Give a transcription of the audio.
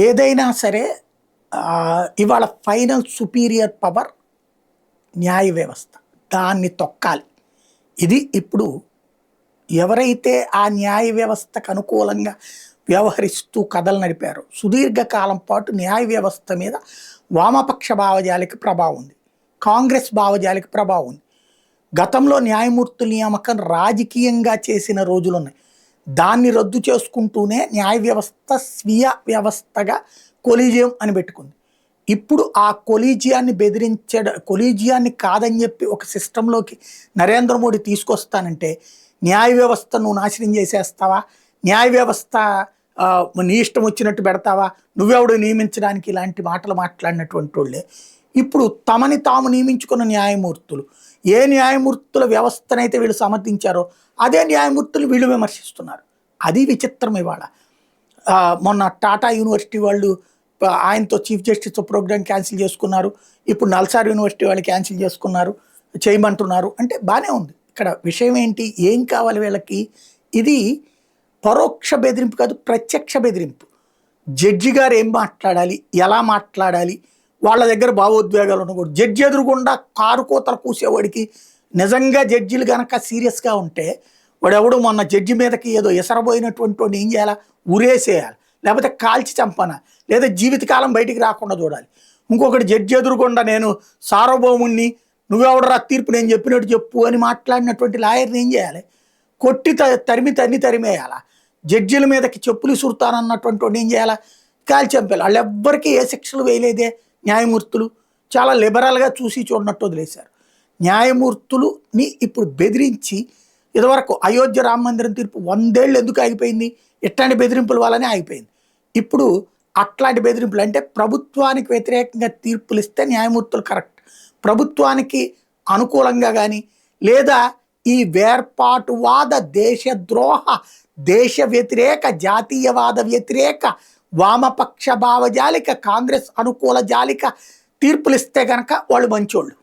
ఏదైనా సరే ఇవాళ ఫైనల్ సుపీరియర్ పవర్ న్యాయ వ్యవస్థ. దాన్ని తొక్కాలి. ఇది ఇప్పుడు ఎవరైతే ఆ న్యాయ వ్యవస్థకు అనుకూలంగా వ్యవహరిస్తూ కథలు నడిపారో సుదీర్ఘకాలం పాటు న్యాయ వ్యవస్థ మీద వామపక్ష భావజాలికి ప్రభావం ఉంది, కాంగ్రెస్ భావజాలికి ప్రభావం ఉంది. గతంలో న్యాయమూర్తుల నియామకం రాజకీయంగా చేసిన రోజులున్నాయి. దాన్ని రద్దు చేసుకుంటూనే న్యాయ వ్యవస్థ స్వీయ వ్యవస్థగా కొలీజియం అని పెట్టుకుంది. ఇప్పుడు ఆ కొలీజియాన్ని కాదని చెప్పి ఒక సిస్టంలోకి నరేంద్ర మోడీ తీసుకొస్తానంటే న్యాయ వ్యవస్థ నువ్వు నాశనం చేసేస్తావా, న్యాయ వ్యవస్థ నీ ఇష్టం వచ్చినట్టు పెడతావా, నువ్వెవడు నియమించడానికి, ఇలాంటి మాటలు మాట్లాడినటువంటి వాళ్ళే ఇప్పుడు తమని తాము నియమించుకున్న న్యాయమూర్తులు, ఏ న్యాయమూర్తుల వ్యవస్థనైతే వీళ్ళు సమర్థించారో అదే న్యాయమూర్తులు వీళ్ళు విమర్శిస్తున్నారు. అది విచిత్రం. ఇవాళ మొన్న టాటా యూనివర్సిటీ వాళ్ళు ఆయనతో చీఫ్ జస్టిస్ ప్రోగ్రామ్ క్యాన్సిల్ చేసుకున్నారు, ఇప్పుడు నల్సార్ యూనివర్సిటీ వాళ్ళు క్యాన్సిల్ చేసుకున్నారు, చేయమంటున్నారు. అంటే బాగానే ఉంది. ఇక్కడ విషయం ఏంటి, ఏం కావాలి వీళ్ళకి? ఇది పరోక్ష బెదిరింపు కాదు, ప్రత్యక్ష బెదిరింపు. జడ్జి గారు ఏం మాట్లాడాలి, ఎలా మాట్లాడాలి, వాళ్ళ దగ్గర భావోద్వేగాలు ఉండకూడదు. జడ్జి ఎదురుగుండా కారు కోతలు కూసేవాడికి నిజంగా జడ్జిలు కనుక సీరియస్గా ఉంటే వాడెవడు మొన్న జడ్జి మీదకి ఏదో ఎసరబోయినటువంటి వాడిని ఏం చేయాలా, ఉరేసేయాలి, లేకపోతే కాల్చి చంపన, లేదా జీవితకాలం బయటికి రాకుండా చూడాలి. ఇంకొకటి జడ్జి ఎదురుగుండా నేను సార్వభౌముణ్ణి, నువ్వెవడరా తీర్పు నేను చెప్పినట్టు చెప్పు అని మాట్లాడినటువంటి లాయర్ని ఏం చేయాలి, కొట్టి తరిమేయాలా. జడ్జిల మీదకి చెప్పులు సుడతానన్నటువంటి వాడిని ఏం చేయాలా, కాల్చి చంపేయాలి. వాళ్ళెవ్వరికీ ఏ శిక్షలు వేయలేదే. న్యాయమూర్తులు చాలా లిబరల్గా చూసి చూడనట్టు వదిలేశారు. న్యాయమూర్తులని ఇప్పుడు బెదిరించి, ఇదివరకు అయోధ్య రామ మందిరం తీర్పు 100 ఏళ్ళు ఎందుకు ఆగిపోయింది, ఇట్లాంటి బెదిరింపుల వల్లనే ఆగిపోయింది. ఇప్పుడు అట్లాంటి బెదిరింపులు అంటే ప్రభుత్వానికి వ్యతిరేకంగా తీర్పులు ఇస్తే న్యాయమూర్తులు కరెక్ట్, ప్రభుత్వానికి అనుకూలంగా కానీ లేదా ఈ వేర్పాటువాద, దేశద్రోహ, దేశ వ్యతిరేక, జాతీయవాద వ్యతిరేక, వామపక్ష భావజాలిక, కాంగ్రెస్ అనుకూల జాలిక తీర్పులు ఇస్తే కనుక వాళ్ళు మంచోళ్ళు.